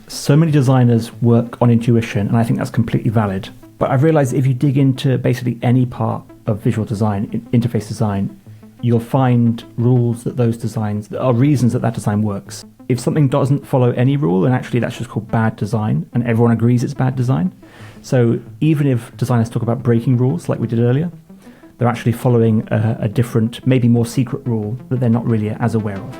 So many designers work on intuition, and I think that's completely valid. But I've realized if you dig into basically any part of visual design, interface design, you'll find rules that those designs, are reasons that design works. If something doesn't follow any rule, then actually that's just called bad design, and everyone agrees it's bad design. So even if designers talk about breaking rules, like we did earlier, they're actually following a different, maybe more secret rule that they're not really as aware of.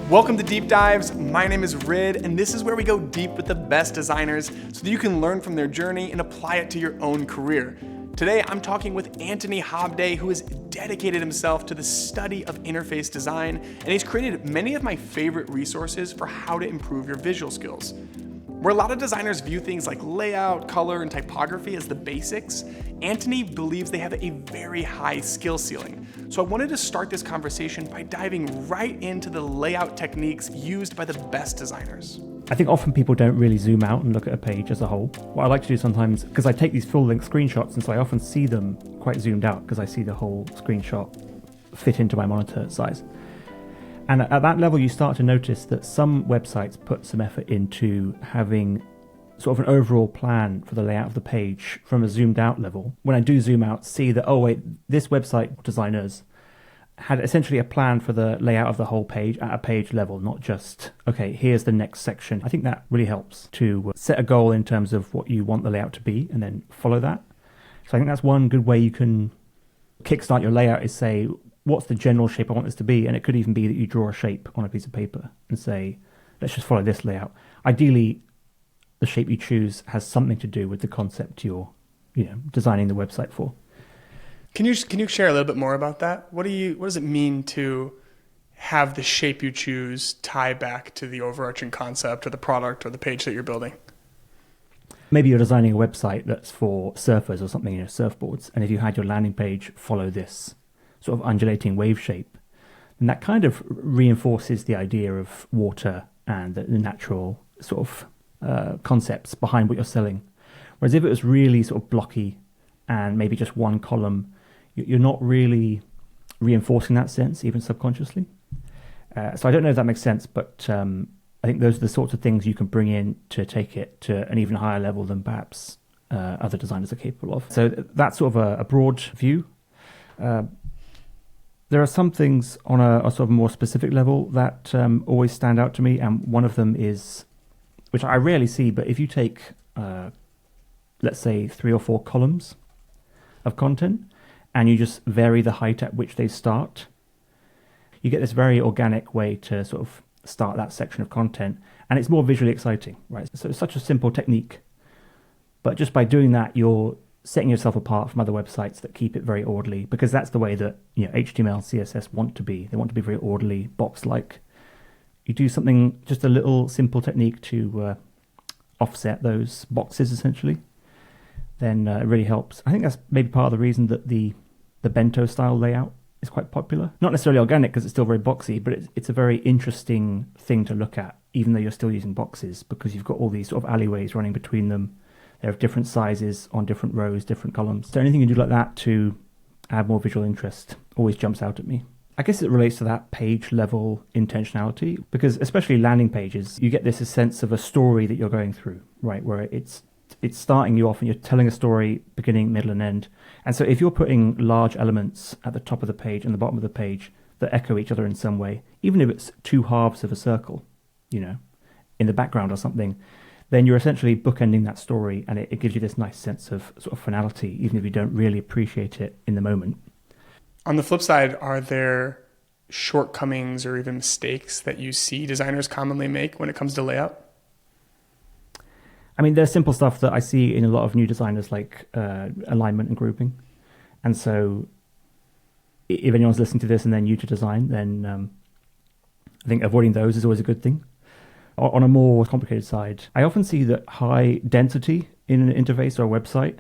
Welcome to Deep Dives. My name is Rid, and this is where we go deep with the best designers so that you can learn from their journey and apply it to your own career. Today, I'm talking with Anthony Hobday, who has dedicated himself to the study of interface design, and he's created many of my favorite resources for how to improve your visual skills. Where a lot of designers view things like layout, color, and typography as the basics, Anthony believes they have a very high skill ceiling. So I wanted to start this conversation by diving right into the layout techniques used by the best designers. I think often people don't really zoom out and look at a page as a whole. What I like to do sometimes, because I take these full-length screenshots, and so I often see them quite zoomed out because I see the whole screenshot fit into my monitor size. And at that level, you start to notice that some websites put some effort into having sort of an overall plan for the layout of the page from a zoomed out level. When I do zoom out, see that, oh wait, this website designers had essentially a plan for the layout of the whole page at a page level, not just, okay, here's the next section. I think that really helps to set a goal in terms of what you want the layout to be and then follow that. So I think that's one good way you can kickstart your layout, is say, what's the general shape I want this to be? And it could even be that you draw a shape on a piece of paper and say, let's just follow this layout. Ideally, the shape you choose has something to do with the concept you're, designing the website for. Can you share a little bit more about that? What does it mean to have the shape you choose tie back to the overarching concept or the product or the page that you're building? Maybe you're designing a website that's for surfers or something, surfboards, and if you had your landing page follow this sort of undulating wave shape, and that kind of reinforces the idea of water and the natural sort of concepts behind what you're selling. Whereas if it was really sort of blocky and maybe just one column, you're not really reinforcing that sense, even subconsciously. So I don't know if that makes sense, but I think those are the sorts of things you can bring in to take it to an even higher level than perhaps other designers are capable of. So that's sort of a broad view. There are some things on a sort of more specific level that always stand out to me, and one of them is, which I rarely see, but if you take, let's say, 3 or 4 columns of content, and you just vary the height at which they start, you get this very organic way to sort of start that section of content, and it's more visually exciting, right? So it's such a simple technique, but just by doing that, you're setting yourself apart from other websites that keep it very orderly, because that's the way that HTML, CSS want to be. They want to be very orderly, box-like. You do something, just a little simple technique to offset those boxes, essentially, then it really helps. I think that's maybe part of the reason that the bento style layout is quite popular. Not necessarily organic because it's still very boxy, but it's a very interesting thing to look at, even though you're still using boxes, because you've got all these sort of alleyways running between them. They're of different sizes on different rows, different columns. So anything you do like that to add more visual interest always jumps out at me. I guess it relates to that page level intentionality, because especially landing pages, you get this sense of a story that you're going through, right? Where it's starting you off and you're telling a story beginning, middle, and end. And so if you're putting large elements at the top of the page and the bottom of the page that echo each other in some way, even if it's 2 halves of a circle, in the background or something, then you're essentially bookending that story, and it gives you this nice sense of sort of finality, even if you don't really appreciate it in the moment. On the flip side, are there shortcomings or even mistakes that you see designers commonly make when it comes to layout? I mean, there's simple stuff that I see in a lot of new designers, like alignment and grouping. And so if anyone's listening to this and they're new to design, then I think avoiding those is always a good thing. On a more complicated side, I often see that high density in an interface or a website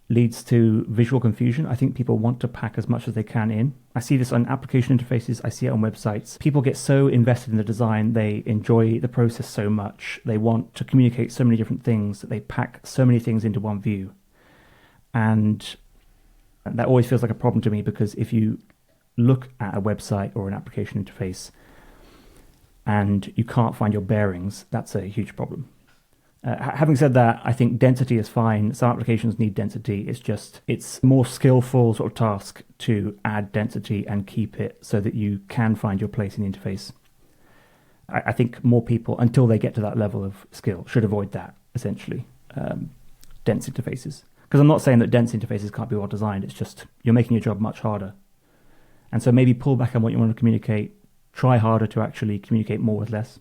leads to visual confusion. I think people want to pack as much as they can in. I see this on application interfaces. I see it on websites. People get so invested in the design. They enjoy the process so much. They want to communicate so many different things that they pack so many things into one view. And that always feels like a problem to me, because if you look at a website or an application interface and you can't find your bearings, that's a huge problem. Having said that, I think density is fine. Some applications need density. It's a more skillful sort of task to add density and keep it so that you can find your place in the interface. I think more people, until they get to that level of skill, should avoid that, essentially, dense interfaces. Because I'm not saying that dense interfaces can't be well designed. It's just you're making your job much harder. And so maybe pull back on what you want to communicate. Try harder to actually communicate more with less.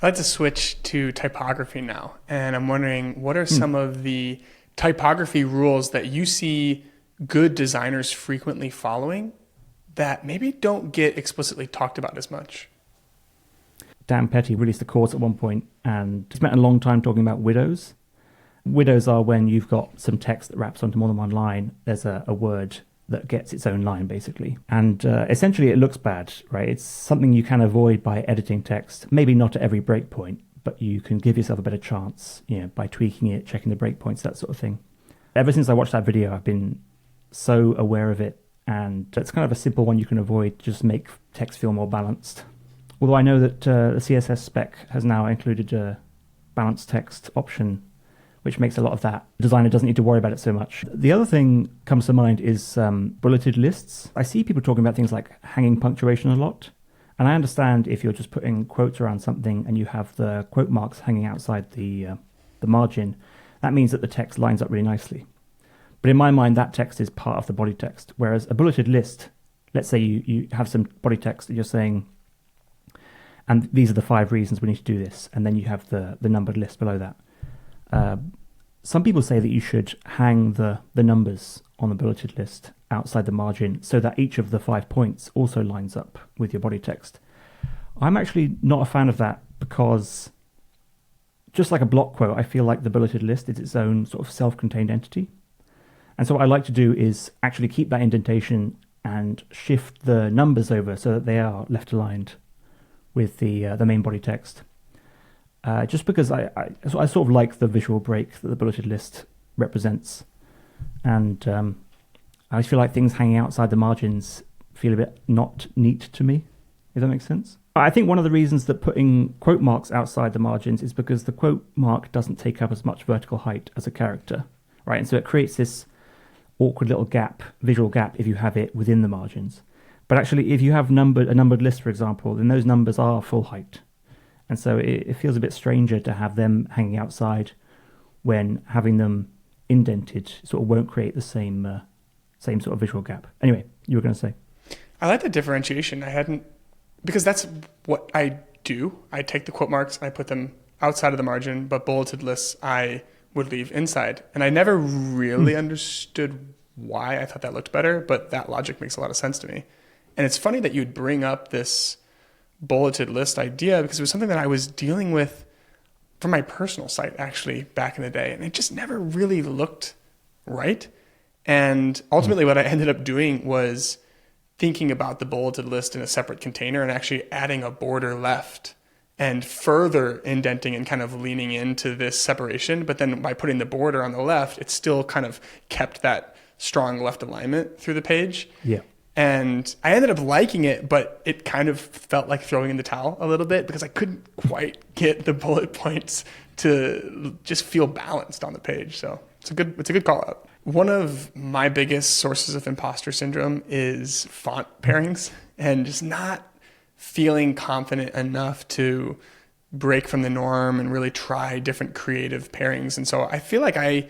I'd like to switch to typography now. And I'm wondering, what are some of the typography rules that you see good designers frequently following that maybe don't get explicitly talked about as much? Dan Petty released a course at one point and spent a long time talking about widows. Widows are when you've got some text that wraps onto more than one line. There's a word that gets its own line, basically. And essentially it looks bad, right? It's something you can avoid by editing text, maybe not at every breakpoint, but you can give yourself a better chance, by tweaking it, checking the breakpoints, that sort of thing. Ever since I watched that video, I've been so aware of it, and it's kind of a simple one you can avoid, just make text feel more balanced. Although I know that the CSS spec has now included a balanced text option, which makes a lot of that. The designer doesn't need to worry about it so much. The other thing comes to mind is bulleted lists. I see people talking about things like hanging punctuation a lot. And I understand if you're just putting quotes around something and you have the quote marks hanging outside the margin, that means that the text lines up really nicely. But in my mind, that text is part of the body text. Whereas a bulleted list, let's say you have some body text that you're saying, and these are the 5 reasons we need to do this. And then you have the numbered list below that. Some people say that you should hang the numbers on the bulleted list outside the margin so that each of the 5 points also lines up with your body text. I'm actually not a fan of that because just like a block quote, I feel like the bulleted list is its own sort of self-contained entity. And so what I like to do is actually keep that indentation and shift the numbers over so that they are left aligned with the main body text. Just because I sort of like the visual break that the bulleted list represents. And I feel like things hanging outside the margins feel a bit not neat to me, if that makes sense. I think one of the reasons that putting quote marks outside the margins is because the quote mark doesn't take up as much vertical height as a character, right? And so it creates this awkward little gap, visual gap, if you have it within the margins. But actually, if you have a numbered list, for example, then those numbers are full height. And so it feels a bit stranger to have them hanging outside when having them indented sort of won't create the same sort of visual gap. Anyway, you were going to say. I like the differentiation. Because that's what I do. I take the quote marks, I put them outside of the margin, but bulleted lists I would leave inside. And I never really understood why. I thought that looked better, but that logic makes a lot of sense to me. And it's funny that you'd bring up this bulleted list idea because it was something that I was dealing with for my personal site actually back in the day. And it just never really looked right. And ultimately what I ended up doing was thinking about the bulleted list in a separate container and actually adding a border left and further indenting and kind of leaning into this separation. But then by putting the border on the left, it still kind of kept that strong left alignment through the page. Yeah. And I ended up liking it, but it kind of felt like throwing in the towel a little bit because I couldn't quite get the bullet points to just feel balanced on the page. So it's a good call out. One of my biggest sources of imposter syndrome is font pairings and just not feeling confident enough to break from the norm and really try different creative pairings. And so I feel like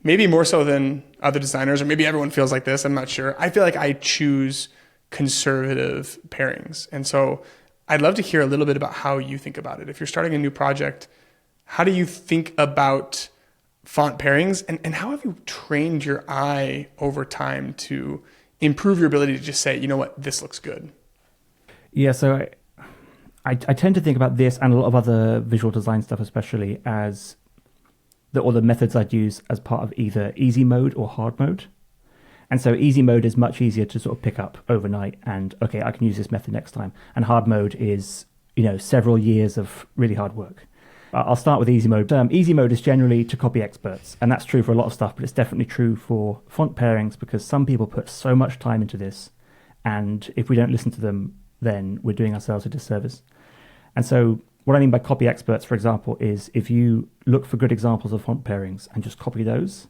maybe more so than other designers, or maybe everyone feels like this, I'm not sure. I feel like I choose conservative pairings. And so I'd love to hear a little bit about how you think about it. If you're starting a new project, how do you think about font pairings and how have you trained your eye over time to improve your ability to just say, you know what, this looks good? Yeah, so I tend to think about this and a lot of other visual design stuff especially as the methods I'd use as part of either easy mode or hard mode. And so easy mode is much easier to sort of pick up overnight and, okay, I can use this method next time. And hard mode is, several years of really hard work. I'll start with easy mode. Easy mode is generally to copy experts, and that's true for a lot of stuff, but it's definitely true for font pairings because some people put so much time into this, and if we don't listen to them, then we're doing ourselves a disservice. And so what I mean by copy experts, for example, is if you look for good examples of font pairings and just copy those,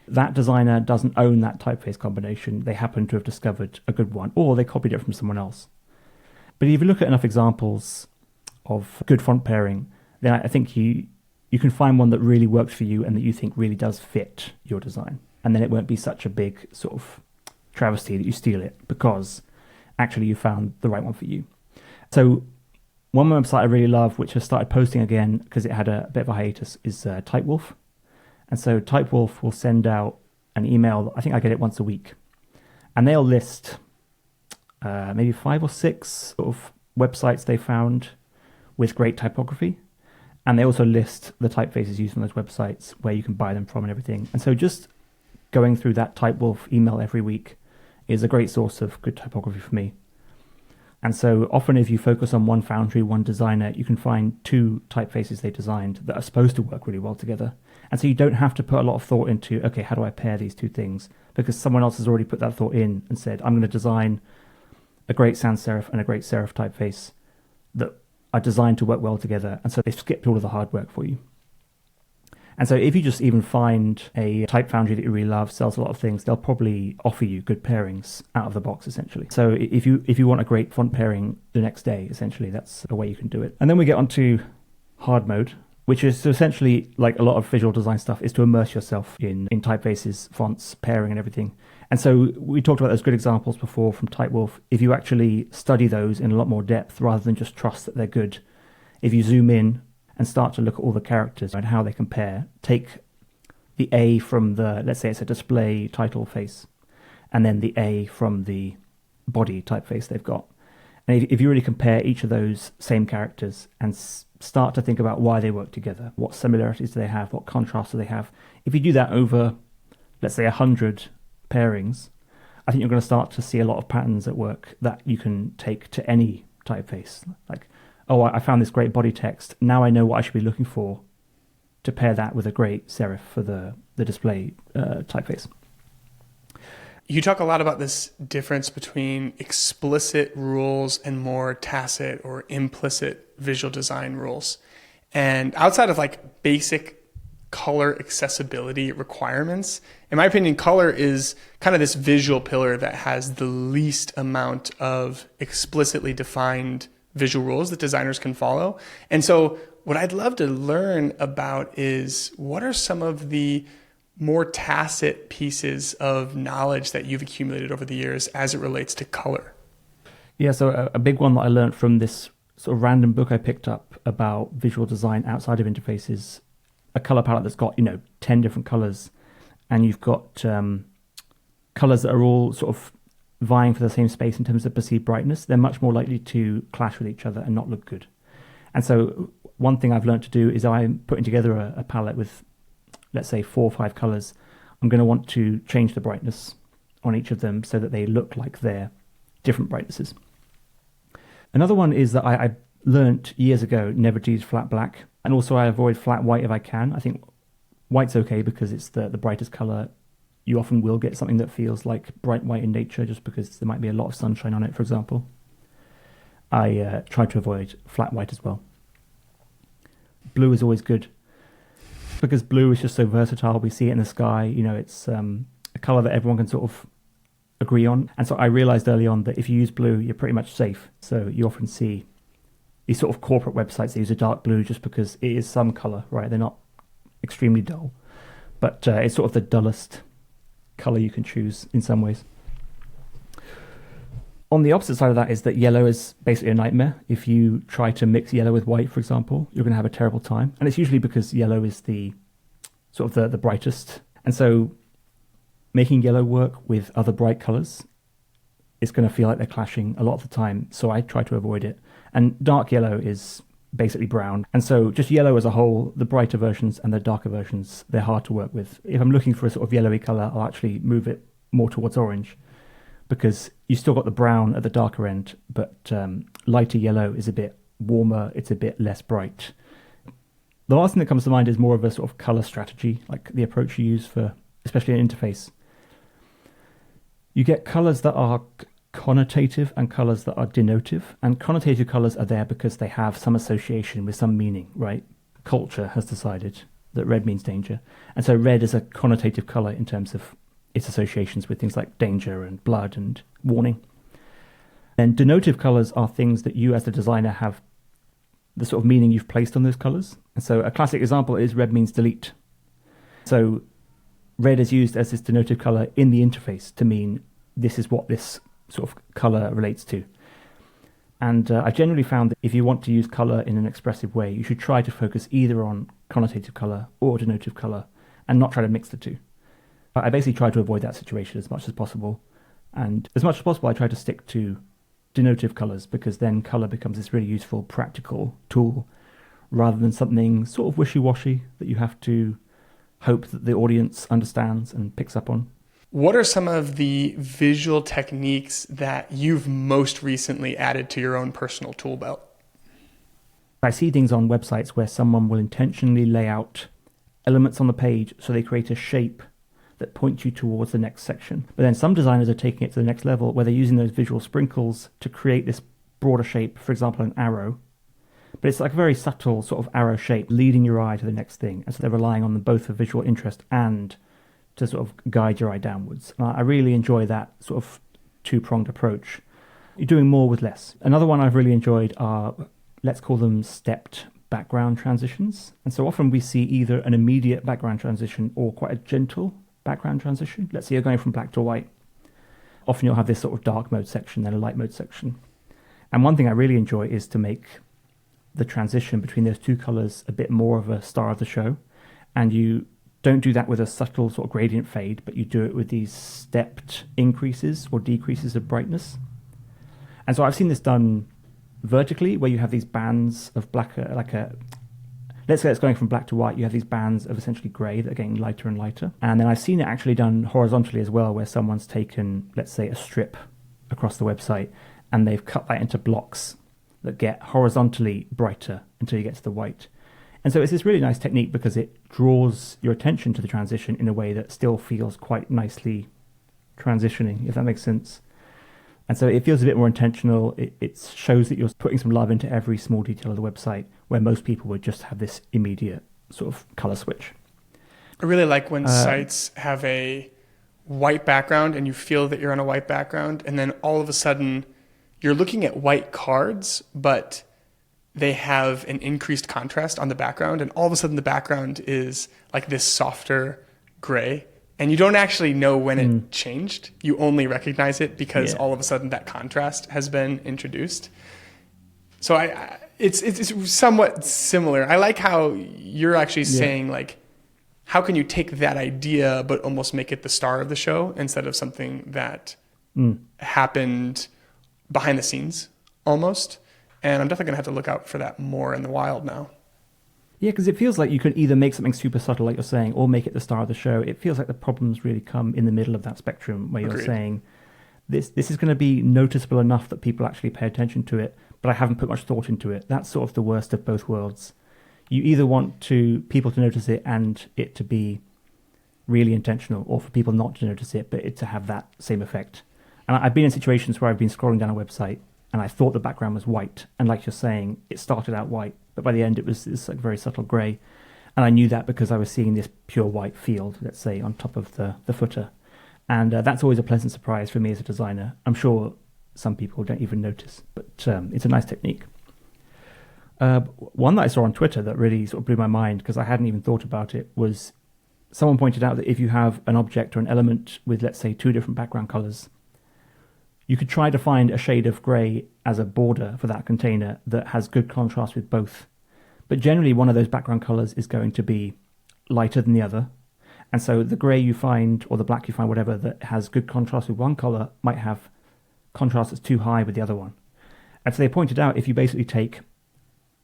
that designer doesn't own that typeface combination. They happen to have discovered a good one, or they copied it from someone else. But if you look at enough examples of good font pairing, then I think you can find one that really works for you and that you think really does fit your design. And then it won't be such a big sort of travesty that you steal it, because actually you found the right one for you. So one website I really love, which has started posting again because it had a bit of a hiatus, is Typewolf. And so Typewolf will send out an email. I think I get it once a week. And they'll list maybe 5 or 6 sort of websites they found with great typography. And they also list the typefaces used on those websites, where you can buy them from and everything. And so just going through that Typewolf email every week is a great source of good typography for me. And so often if you focus on one foundry, one designer, you can find 2 typefaces they designed that are supposed to work really well together. And so you don't have to put a lot of thought into, okay, how do I pair these 2 things? Because someone else has already put that thought in and said, I'm going to design a great sans serif and a great serif typeface that are designed to work well together. And so they've skipped all of the hard work for you. And so if you just even find a type foundry that you really love, sells a lot of things, they'll probably offer you good pairings out of the box, essentially. So if you want a great font pairing the next day, essentially, that's a way you can do it. And then we get onto hard mode, which is essentially, like a lot of visual design stuff, is to immerse yourself in typefaces, fonts, pairing and everything. And so we talked about those good examples before from Typewolf. If you actually study those in a lot more depth rather than just trust that they're good, if you zoom in and start to look at all the characters and how they compare, take the A from the, let's say it's a display title face, and then the A from the body typeface they've got. And if you really compare each of those same characters and start to think about why they work together, what similarities do they have, what contrasts do they have, if you do that over, let's say, 100 pairings, I think you're going to start to see a lot of patterns at work that you can take to any typeface. Like, oh, I found this great body text. Now I know what I should be looking for to pair that with a great serif for the display typeface. You talk a lot about this difference between explicit rules and more tacit or implicit visual design rules. And outside of like basic color accessibility requirements, in my opinion, color is kind of this visual pillar that has the least amount of explicitly defined visual rules that designers can follow. And so what I'd love to learn about is, what are some of the more tacit pieces of knowledge that you've accumulated over the years as it relates to color? Yeah, so a big one that I learned from this sort of random book I picked up about visual design outside of interfaces, a color palette that's got, 10 different colors, and you've got colors that are all sort of vying for the same space in terms of perceived brightness. They're much more likely to clash with each other and not look good. And so one thing I've learned to do is, I'm putting together a palette with, let's say, 4 or 5 colors. I'm going to want to change the brightness on each of them so that they look like they're different brightnesses. Another one is that I learned years ago never to use flat black, and also I avoid flat white if I can. I think white's okay because it's the brightest color. You often will get something that feels like bright white in nature just because there might be a lot of sunshine on it, for example. I try to avoid flat white as well. Blue is always good because blue is just so versatile. We see it in the sky. It's a color that everyone can sort of agree on. And so I realized early on that if you use blue, you're pretty much safe. So you often see these sort of corporate websites that use a dark blue just because it is some color, right? They're not extremely dull, but it's sort of the dullest color you can choose in some ways. On the opposite side of that is that yellow is basically a nightmare. If you try to mix yellow with white, for example, you're going to have a terrible time. And it's usually because yellow is the sort of the brightest. And so making yellow work with other bright colors is going to feel like they're clashing a lot of the time. So I try to avoid it. And dark yellow is basically brown. And so just yellow as a whole, the brighter versions and the darker versions, they're hard to work with. If I'm looking for a sort of yellowy color, I'll actually move it more towards orange because you still got the brown at the darker end, but lighter yellow is a bit warmer, it's a bit less bright. The last thing that comes to mind is more of a sort of color strategy, like the approach you use for, especially an interface. You get colors that are connotative and colors that are denotive. And connotative colors are there because they have some association with some meaning, right? Culture has decided that red means danger. And so red is a connotative color in terms of its associations with things like danger and blood and warning. And denotive colors are things that you as the designer have the sort of meaning you've placed on those colors. And so a classic example is red means delete. So red is used as this denotive color in the interface to mean this is what this sort of color relates to. And I generally found that if you want to use color in an expressive way, you should try to focus either on connotative color or denotive color and not try to mix the two. I basically try to avoid that situation as much as possible. And as much as possible, I try to stick to denotive colors because then color becomes this really useful, practical tool rather than something sort of wishy-washy that you have to hope that the audience understands and picks up on. What are some of the visual techniques that you've most recently added to your own personal tool belt? I see things on websites where someone will intentionally lay out elements on the page so they create a shape that points you towards the next section. But then some designers are taking it to the next level where they're using those visual sprinkles to create this broader shape, for example, an arrow. But it's like a very subtle sort of arrow shape leading your eye to the next thing. And so they're relying on them both for visual interest and to sort of guide your eye downwards. And I really enjoy that sort of two-pronged approach. You're doing more with less. Another one I've really enjoyed are, let's call them stepped background transitions. And so often we see either an immediate background transition or quite a gentle background transition. Let's say you're going from black to white. Often you'll have this sort of dark mode section, then a light mode section. And one thing I really enjoy is to make the transition between those two colors a bit more of a star of the show. And you don't do that with a subtle sort of gradient fade, but you do it with these stepped increases or decreases of brightness. And so I've seen this done vertically, where you have these bands of black, let's say it's going from black to white, you have these bands of essentially grey that are getting lighter and lighter. And then I've seen it actually done horizontally as well, where someone's taken, let's say, a strip across the website, and they've cut that into blocks that get horizontally brighter until you get to the white. And so it's this really nice technique because it draws your attention to the transition in a way that still feels quite nicely transitioning, if that makes sense. And so it feels a bit more intentional. It shows that you're putting some love into every small detail of the website, where most people would just have this immediate sort of color switch. I really like when sites have a white background and you feel that you're on a white background, and then all of a sudden you're looking at white cards, but they have an increased contrast on the background, and all of a sudden the background is like this softer gray, and you don't actually know when it changed. You only recognize it because all of a sudden that contrast has been introduced. So it's somewhat similar. I like how you're actually saying, like, how can you take that idea but almost make it the star of the show instead of something that happened behind the scenes almost. And I'm definitely going to have to look out for that more in the wild now. Yeah, because it feels like you could either make something super subtle, like you're saying, or make it the star of the show. It feels like the problems really come in the middle of that spectrum, where you're saying, this is going to be noticeable enough that people actually pay attention to it, but I haven't put much thought into it. That's sort of the worst of both worlds. You either want people to notice it and it to be really intentional, or for people not to notice it, but it to have that same effect. And I've been in situations where I've been scrolling down a website and I thought the background was white. And like you're saying, it started out white, but by the end it was this like very subtle grey. And I knew that because I was seeing this pure white field, let's say, on top of the footer. And that's always a pleasant surprise for me as a designer. I'm sure some people don't even notice, but it's a nice technique. One that I saw on Twitter that really sort of blew my mind, because I hadn't even thought about it, was someone pointed out that if you have an object or an element with, let's say, two different background colors, you could try to find a shade of grey as a border for that container that has good contrast with both. But generally, one of those background colors is going to be lighter than the other. And so the grey you find, or the black you find, whatever, that has good contrast with one color might have contrast that's too high with the other one. And so they pointed out, if you basically take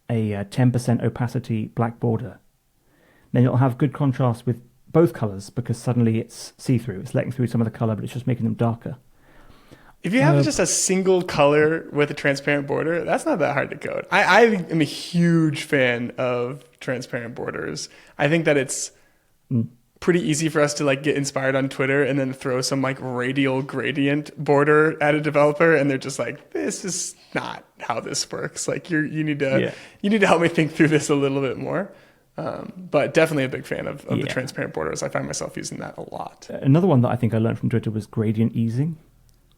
a 10% opacity black border, then it'll have good contrast with both colors, because suddenly it's see-through. It's letting through some of the color, but it's just making them darker. If you have just a single color with a transparent border, that's not that hard to code. I am a huge fan of transparent borders. I think that it's pretty easy for us to like get inspired on Twitter and then throw some like radial gradient border at a developer, and they're just like, this is not how this works. Like you need to help me think through this a little bit more. But definitely a big fan of the transparent borders. I find myself using that a lot. Another one that I think I learned from Twitter was gradient easing.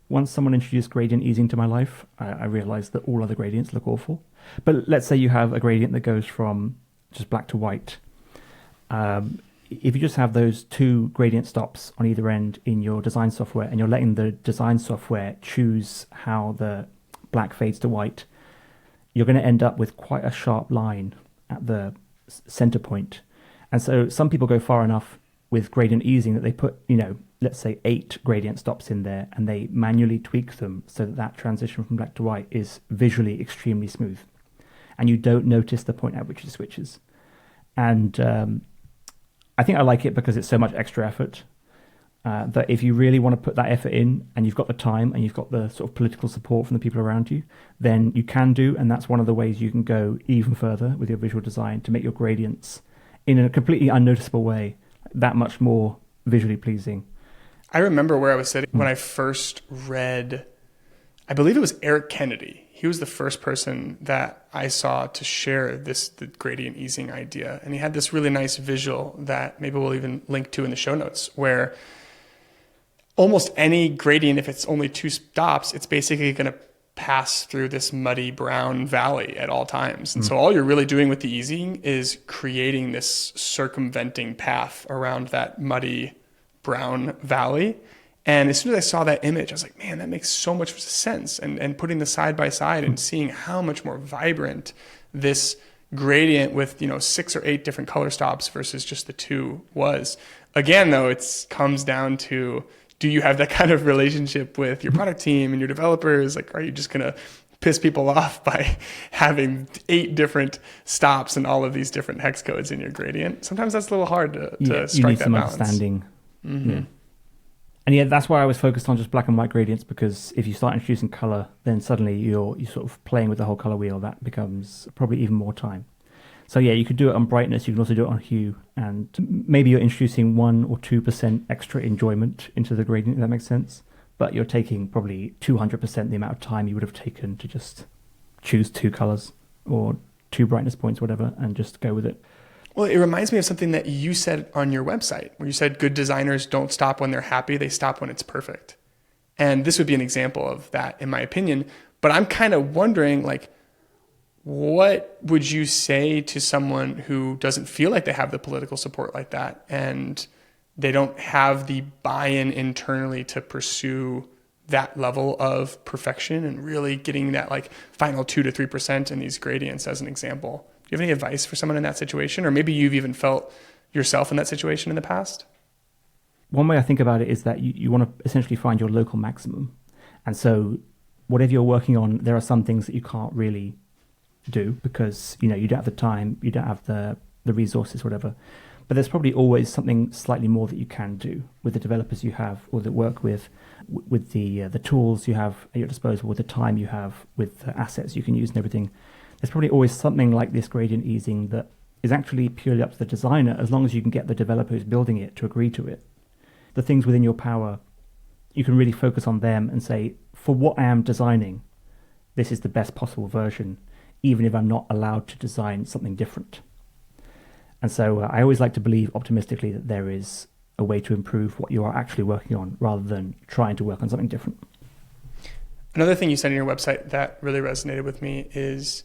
Once someone introduced gradient easing to my life, I realized that all other gradients look awful. But let's say you have a gradient that goes from just black to white. If you just have those two gradient stops on either end in your design software, and you're letting the design software choose how the black fades to white, you're going to end up with quite a sharp line at the center point. And so some people go far enough with gradient easing that they put, let's say 8 gradient stops in there, and they manually tweak them so that that transition from black to white is visually extremely smooth. And you don't notice the point at which it switches. And I think I like it because it's so much extra effort that if you really want to put that effort in, and you've got the time and you've got the sort of political support from the people around you, then you can do. And that's one of the ways you can go even further with your visual design to make your gradients in a completely unnoticeable way that much more visually pleasing. I remember where I was sitting when I first read, I believe it was Eric Kennedy. He was the first person that I saw to share the gradient easing idea. And he had this really nice visual that maybe we'll even link to in the show notes, where almost any gradient, if it's only 2 stops, it's basically going to pass through this muddy brown valley at all times. And so all you're really doing with the easing is creating this circumventing path around that muddy brown valley. And as soon as I saw that image, I was like, man, that makes so much sense. And putting the side by side and seeing how much more vibrant this gradient with 6 or 8 different color stops versus just the 2 was. Again, though, it comes down to, do you have that kind of relationship with your product team and your developers? Like, are you just going to piss people off by having 8 different stops and all of these different hex codes in your gradient? Sometimes that's a little hard to strike that balance. You need some understanding. Mm-hmm. Yeah. And that's why I was focused on just black and white gradients, because if you start introducing color, then suddenly you're sort of playing with the whole color wheel. That becomes probably even more time. So you could do it on brightness. You can also do it on hue, and maybe you're introducing 1 or 2% extra enjoyment into the gradient, if that makes sense. But you're taking probably 200% the amount of time you would have taken to just choose 2 colors or 2 brightness points, whatever, and just go with it. Well, it reminds me of something that you said on your website, where you said good designers don't stop when they're happy, they stop when it's perfect. And this would be an example of that, in my opinion. But I'm kind of wondering, what would you say to someone who doesn't feel like they have the political support like that, and they don't have the buy-in internally to pursue that level of perfection and really getting that final 2 to 3% in these gradients, as an example? Do you have any advice for someone in that situation? Or maybe you've even felt yourself in that situation in the past? One way I think about it is that you want to essentially find your local maximum. And so whatever you're working on, there are some things that you can't really do because, you don't have the time, you don't have the resources, whatever. But there's probably always something slightly more that you can do with the developers you have, or that work with the tools you have at your disposal, with the time you have, with the assets you can use and everything. There's probably always something like this gradient easing that is actually purely up to the designer, as long as you can get the developer who's building it to agree to it. The things within your power, you can really focus on them and say, for what I am designing, this is the best possible version, even if I'm not allowed to design something different. And so I always like to believe optimistically that there is a way to improve what you are actually working on, rather than trying to work on something different. Another thing you said on your website that really resonated with me is,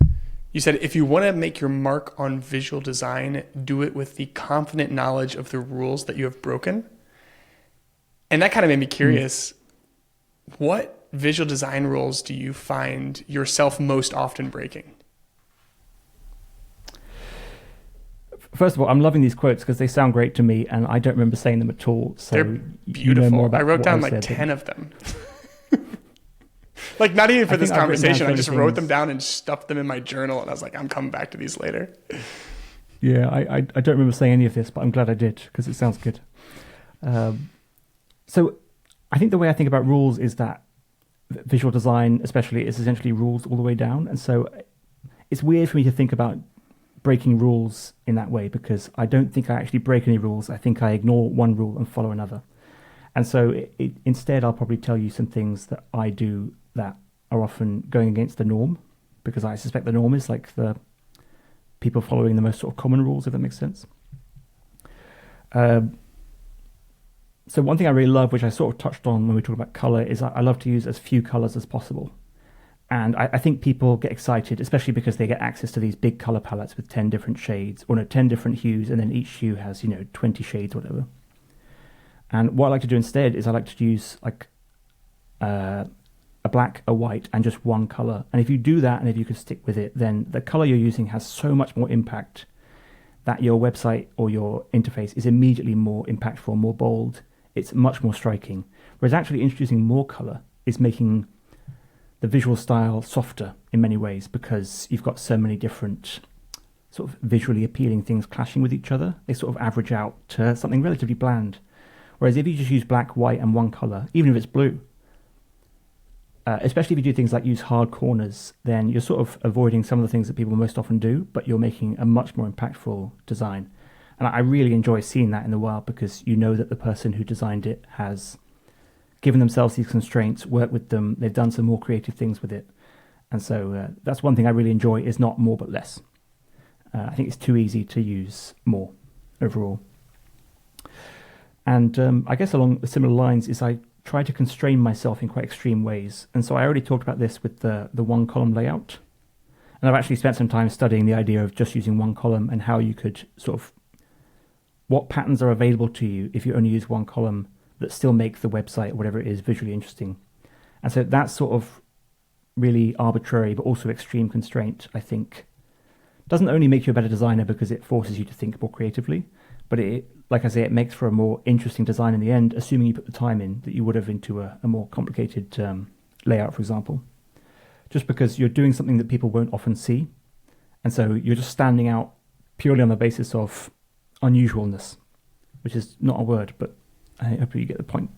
you said, if you want to make your mark on visual design, do it with the confident knowledge of the rules that you have broken. And that kind of made me curious. What visual design rules do you find yourself most often breaking? First of all, I'm loving these quotes because they sound great to me, and I don't remember saying them at all. So they're beautiful. I wrote down 10 of them. Not even for this conversation. I just wrote them down and stuffed them in my journal, and I was like, I'm coming back to these later. Yeah, I don't remember saying any of this, but I'm glad I did, because it sounds good. So I think the way I think about rules is that visual design, especially, is essentially rules all the way down. And so it's weird for me to think about breaking rules in that way, because I don't think I actually break any rules. I think I ignore one rule and follow another. And so instead, I'll probably tell you some things that I do that are often going against the norm, because I suspect the norm is like the people following the most sort of common rules, if that makes sense. So one thing I really love, which I sort of touched on when we talk about color, is I love to use as few colors as possible. And I think people get excited, especially because they get access to these big color palettes with 10 different shades, or no, 10 different hues, and then each hue has, 20 shades or whatever. And what I like to do instead is I like to use like a black, a white, and just one color. And if you do that, and if you can stick with it, then the color you're using has so much more impact that your website or your interface is immediately more impactful, more bold. It's much more striking. Whereas actually introducing more color is making the visual style softer in many ways, because you've got so many different sort of visually appealing things clashing with each other. They sort of average out to something relatively bland. Whereas if you just use black, white, and one color, even if it's blue, especially if you do things like use hard corners, then you're sort of avoiding some of the things that people most often do, but you're making a much more impactful design. And I really enjoy seeing that in the wild, because you know that the person who designed it has given themselves these constraints, worked with them, they've done some more creative things with it. And so that's one thing I really enjoy, is not more but less. I think it's too easy to use more overall. And I guess along the similar lines is I try to constrain myself in quite extreme ways. And so I already talked about this with the one column layout. And I've actually spent some time studying the idea of just using one column and how you could sort of, what patterns are available to you if you only use one column that still make the website, or whatever it is, visually interesting. And so that sort of really arbitrary but also extreme constraint, I think, doesn't only make you a better designer because it forces you to think more creatively, but it, like I say, it makes for a more interesting design in the end, assuming you put the time in that you would have into a more complicated layout, for example. Just because you're doing something that people won't often see. And so you're just standing out purely on the basis of unusualness, which is not a word, but I hope you get the point.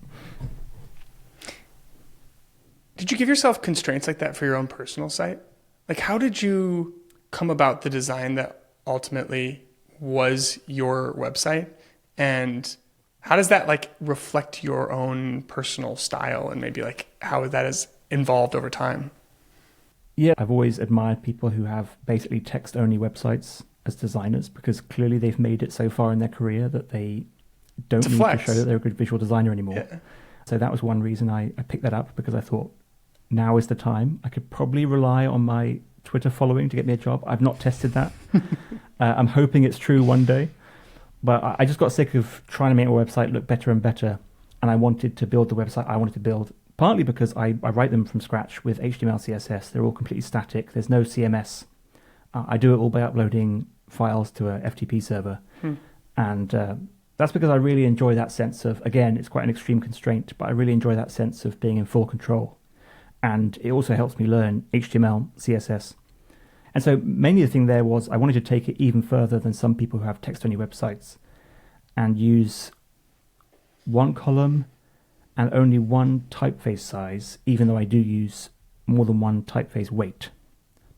Did you give yourself constraints like that for your own personal site? Like, how did you come about the design that ultimately was your website? And how does that like reflect your own personal style, and maybe like how that has evolved over time? Yeah, I've always admired people who have basically text-only websites as designers, because clearly they've made it so far in their career that they don't need to show that they're a good visual designer anymore. Yeah. So that was one reason I picked that up, because I thought now is the time. I could probably rely on my Twitter following to get me a job. I've not tested that. I'm hoping it's true one day. But I just got sick of trying to make a website look better and better. And I wanted to build the website I wanted to build, partly because I write them from scratch with HTML, CSS. They're all completely static. There's no CMS. I do it all by uploading files to a FTP server. And that's because I really enjoy that sense of, again, it's quite an extreme constraint, but I really enjoy that sense of being in full control. And it also helps me learn HTML, CSS. And so mainly the thing there was I wanted to take it even further than some people who have text-only websites and use one column and only one typeface size, even though I do use more than one typeface weight,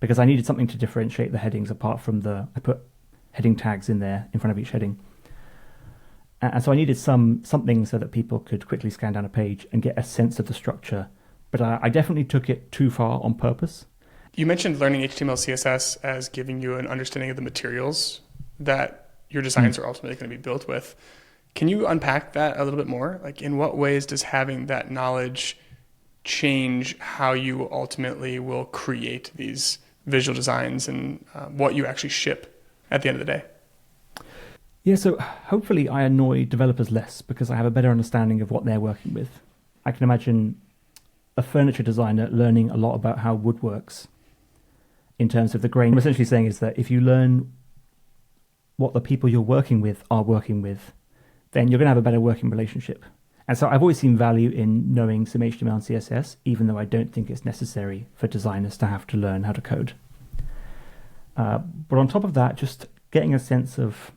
because I needed something to differentiate the headings apart from I put heading tags in there in front of each heading. And so I needed something so that people could quickly scan down a page and get a sense of the structure. But I definitely took it too far on purpose. You mentioned learning HTML, CSS as giving you an understanding of the materials that your designs are ultimately going to be built with. Can you unpack that a little bit more? Like, in what ways does having that knowledge change how you ultimately will create these visual designs and what you actually ship at the end of the day? Yeah, so hopefully I annoy developers less because I have a better understanding of what they're working with. I can imagine a furniture designer learning a lot about how wood works in terms of the grain. What I'm essentially saying is that if you learn what the people you're working with are working with, then you're going to have a better working relationship. And so I've always seen value in knowing some HTML and CSS, even though I don't think it's necessary for designers to have to learn how to code. But on top of that, just getting a sense of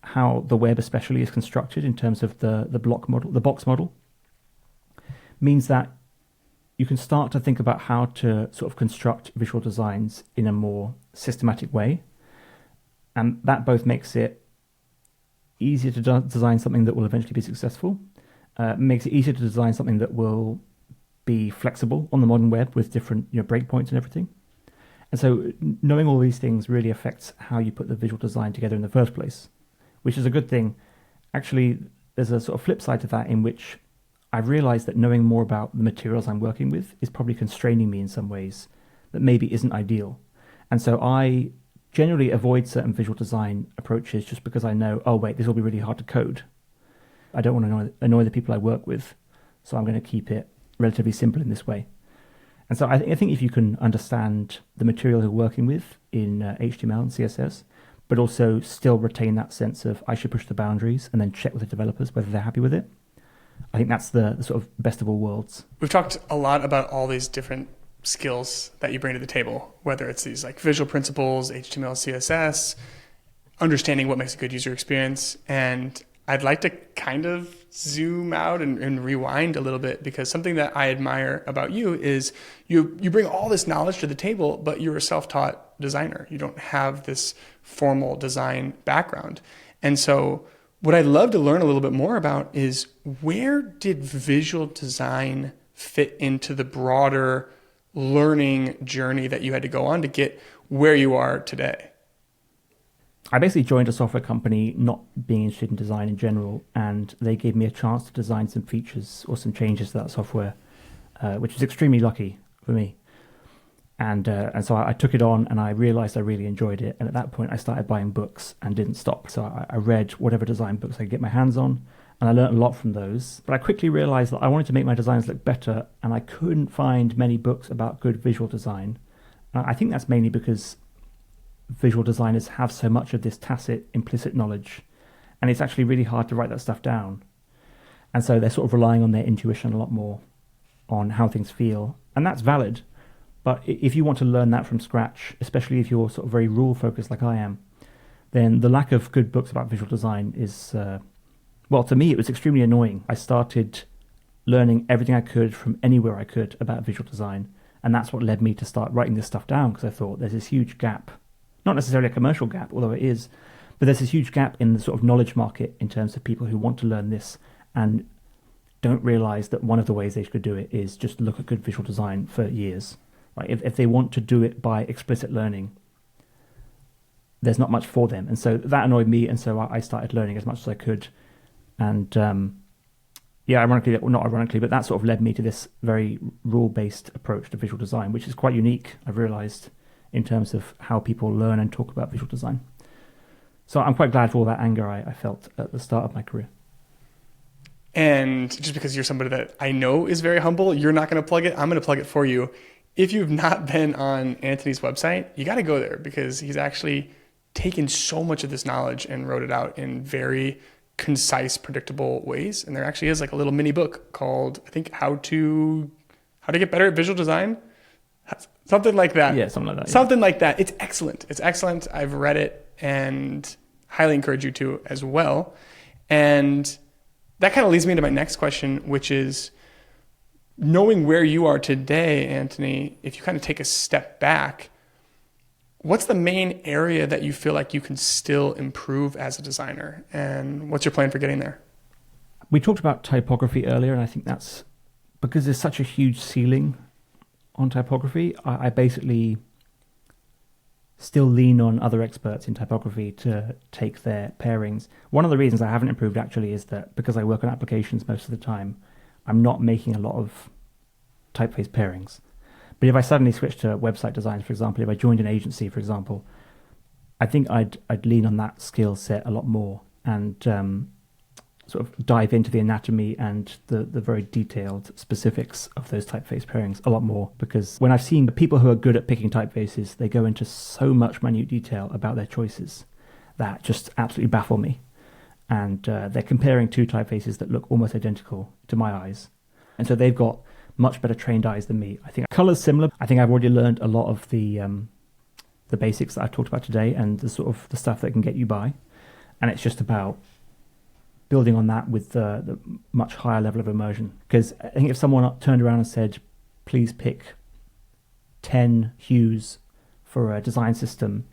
how the web especially is constructed in terms of the block model, the box model, means that you can start to think about how to sort of construct visual designs in a more systematic way. And that both makes it easier to design something that will eventually be successful, makes it easier to design something that will be flexible on the modern web with different breakpoints and everything. And so knowing all these things really affects how you put the visual design together in the first place, which is a good thing. Actually, there's a sort of flip side to that in which I've realized that knowing more about the materials I'm working with is probably constraining me in some ways that maybe isn't ideal. And so I generally avoid certain visual design approaches just because I know, oh wait, this will be really hard to code. I don't want to annoy the people I work with, so I'm going to keep it relatively simple in this way. And so I think if you can understand the material you're working with in HTML and CSS, but also still retain that sense of I should push the boundaries and then check with the developers whether they're happy with it, I think that's the sort of best of all worlds. We've talked a lot about all these different skills that you bring to the table, whether it's these like visual principles, HTML, CSS, understanding what makes a good user experience. And I'd like to kind of zoom out and rewind a little bit, because something that I admire about you is you bring all this knowledge to the table, but you're a self-taught designer. You don't have this formal design background. And so what I'd love to learn a little bit more about is, where did visual design fit into the broader learning journey that you had to go on to get where you are today? I basically joined a software company not being interested in design in general, and they gave me a chance to design some features or some changes to that software, which was extremely lucky for me. And so I took it on, and I realized I really enjoyed it. And at that point, I started buying books and didn't stop. So I read whatever design books I could get my hands on, and I learned a lot from those. But I quickly realized that I wanted to make my designs look better, and I couldn't find many books about good visual design. I think that's mainly because visual designers have so much of this tacit, implicit knowledge, and it's actually really hard to write that stuff down. And so they're sort of relying on their intuition a lot more, on how things feel, and that's valid. But if you want to learn that from scratch, especially if you're sort of very rule focused like I am, then the lack of good books about visual design is, well, to me it was extremely annoying. I started learning everything I could from anywhere I could about visual design, and that's what led me to start writing this stuff down, because I thought there's this huge gap. Not necessarily a commercial gap, although it is, but there's this huge gap in the sort of knowledge market in terms of people who want to learn this and don't realize that one of the ways they could do it is just look at good visual design for years. Right? If they want to do it by explicit learning, there's not much for them. And so that annoyed me, and so I started learning as much as I could. And ironically, well, not ironically, but that sort of led me to this very rule-based approach to visual design, which is quite unique, I've realized, in terms of how people learn and talk about visual design. So I'm quite glad for all that anger I felt at the start of my career. And just because you're somebody that I know is very humble, you're not going to plug it. I'm going to plug it for you. If you've not been on Anthony's website, you got to go there, because he's actually taken so much of this knowledge and wrote it out in very concise, predictable ways. And there actually is like a little mini book called, I think, How to Get Better at Visual Design. Something like that. Yeah, something like that. Something like that. It's excellent. It's excellent. I've read it and highly encourage you to as well. And that kind of leads me into my next question, which is, knowing where you are today, Anthony, if you kind of take a step back, what's the main area that you feel like you can still improve as a designer? And what's your plan for getting there? We talked about typography earlier, and I think that's because there's such a huge ceiling on typography. I basically still lean on other experts in typography to take their pairings. One of the reasons I haven't improved actually is that because I work on applications most of the time, I'm not making a lot of typeface pairings. But if I suddenly switch to website design, for example, if I joined an agency, for example, I think I'd lean on that skill set a lot more and sort of dive into the anatomy and the very detailed specifics of those typeface pairings a lot more, because when I've seen the people who are good at picking typefaces, they go into so much minute detail about their choices that just absolutely baffle me. And they're comparing two typefaces that look almost identical to my eyes. And so they've got much better trained eyes than me. I think color's similar. I think I've already learned a lot of the basics that I've talked about today and the sort of the stuff that can get you by. And it's just about building on that with the much higher level of immersion. Because I think if someone turned around and said, please pick 10 hues for a design system,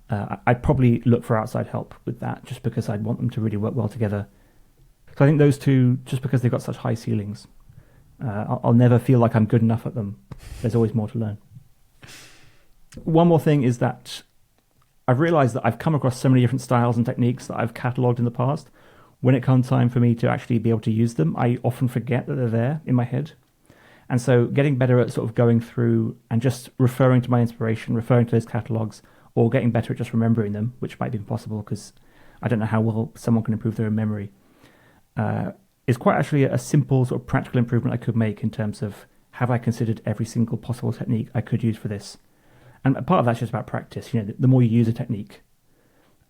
I'd probably look for outside help with that, just because I'd want them to really work well together. So I think those two, just because they've got such high ceilings, I'll never feel like I'm good enough at them. There's always more to learn. One more thing is that I've realized that I've come across so many different styles and techniques that I've cataloged in the past. When it comes time for me to actually be able to use them, I often forget that they're there in my head. And so getting better at sort of going through and just referring to my inspiration, referring to those catalogs, or getting better at just remembering them, which might be impossible because I don't know how well someone can improve their own memory, is quite actually a simple sort of practical improvement I could make in terms of, have I considered every single possible technique I could use for this? And part of that's just about practice. You know, the more you use a technique,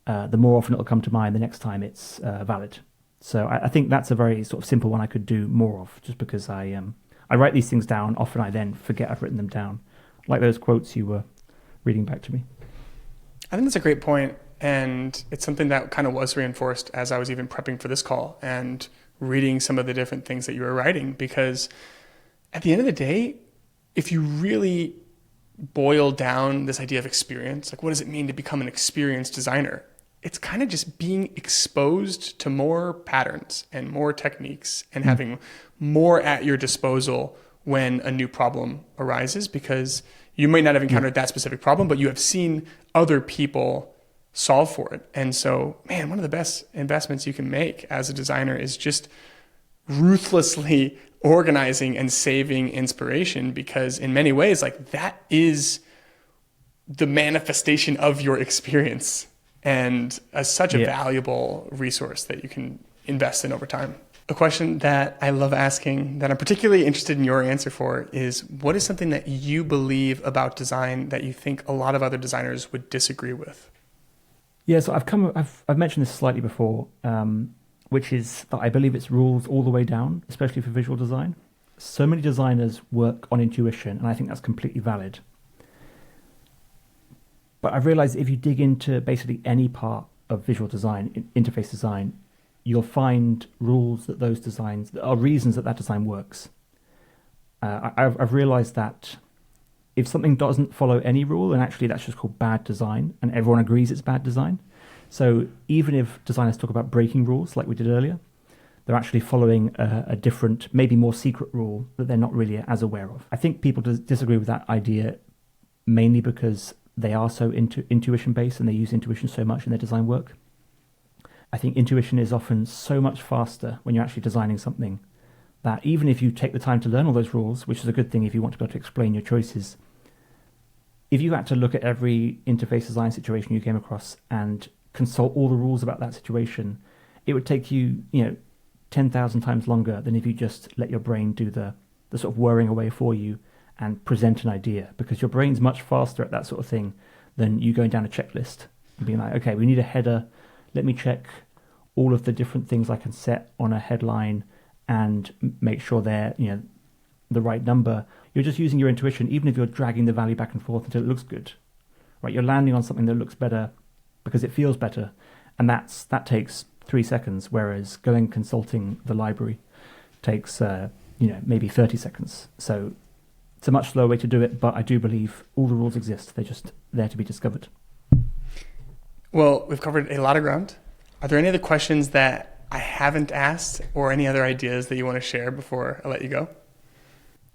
the more often it'll come to mind the next time it's valid. So I think that's a very sort of simple one I could do more of, just because I write these things down. Often I then forget I've written them down, like those quotes you were reading back to me. I think that's a great point, and it's something that kind of was reinforced as I was even prepping for this call and reading some of the different things that you were writing, because at the end of the day, if you really boil down this idea of experience, like what does it mean to become an experienced designer? It's kind of just being exposed to more patterns and more techniques and having more at your disposal when a new problem arises, because you might not have encountered that specific problem, but you have seen other people solve for it. And so, man, one of the best investments you can make as a designer is just ruthlessly organizing and saving inspiration, because in many ways, like, that is the manifestation of your experience, and such a valuable resource that you can invest in over time. A question that I love asking, that I'm particularly interested in your answer for, is what is something that you believe about design that you think a lot of other designers would disagree with? Yeah, so I've mentioned this slightly before, which is that I believe it's rules all the way down, especially for visual design. So many designers work on intuition, and I think that's completely valid. But I've realized if you dig into basically any part of visual design, interface design, you'll find rules that those designs are reasons that design works. I've realized that if something doesn't follow any rule, and actually that's just called bad design, and everyone agrees it's bad design. So even if designers talk about breaking rules like we did earlier, they're actually following a different, maybe more secret rule that they're not really as aware of. I think people disagree with that idea mainly because they are so intuition based and they use intuition so much in their design work. I think intuition is often so much faster when you're actually designing something that even if you take the time to learn all those rules, which is a good thing if you want to be able to explain your choices, if you had to look at every interface design situation you came across and consult all the rules about that situation, it would take you, 10,000 times longer than if you just let your brain do the sort of whirring away for you and present an idea, because your brain's much faster at that sort of thing than you going down a checklist and being like, okay, we need a header. Let me check all of the different things I can set on a headline and make sure they're, the right number. You're just using your intuition, even if you're dragging the value back and forth until it looks good, right? You're landing on something that looks better because it feels better. And that takes 3 seconds, whereas going consulting the library takes, maybe 30 seconds. So it's a much slower way to do it, but I do believe all the rules exist. They're just there to be discovered. Well, we've covered a lot of ground. Are there any other questions that I haven't asked, or any other ideas that you want to share before I let you go?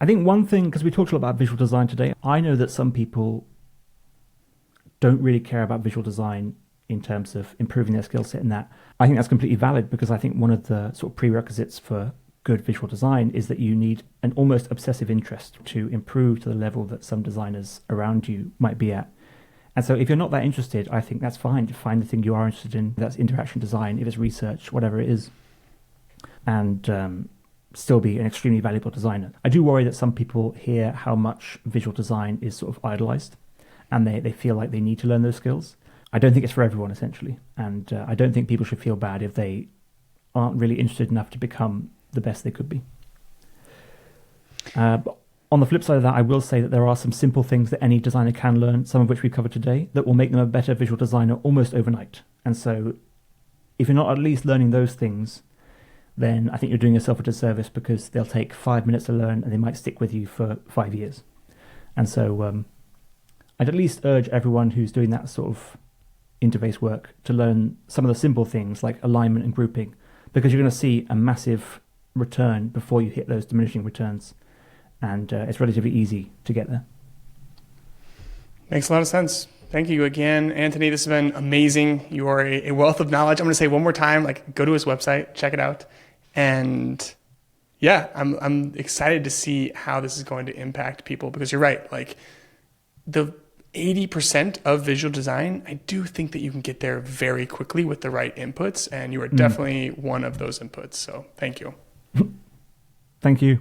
I think one thing, because we talked a lot about visual design today, I know that some people don't really care about visual design in terms of improving their skill set in that. I think that's completely valid, because I think one of the sort of prerequisites for good visual design is that you need an almost obsessive interest to improve to the level that some designers around you might be at. And so if you're not that interested, I think that's fine. To find the thing you are interested in, that's interaction design, if it's research, whatever it is, and still be an extremely valuable designer. I do worry that some people hear how much visual design is sort of idolized, and they feel like they need to learn those skills. I don't think it's for everyone, essentially. And I don't think people should feel bad if they aren't really interested enough to become the best they could be. But on the flip side of that, I will say that there are some simple things that any designer can learn, some of which we covered today, that will make them a better visual designer almost overnight. And so if you're not at least learning those things, then I think you're doing yourself a disservice, because they'll take 5 minutes to learn and they might stick with you for 5 years. And so I'd at least urge everyone who's doing that sort of interface work to learn some of the simple things like alignment and grouping, because you're going to see a massive return before you hit those diminishing returns, and it's relatively easy to get there. Makes a lot of sense. Thank you again, Anthony. This has been amazing. You are a wealth of knowledge. I'm going to say one more time, like, go to his website, check it out. And yeah, I'm excited to see how this is going to impact people, because you're right. Like, the 80% of visual design, I do think that you can get there very quickly with the right inputs, and you are definitely one of those inputs. So thank you. Thank you.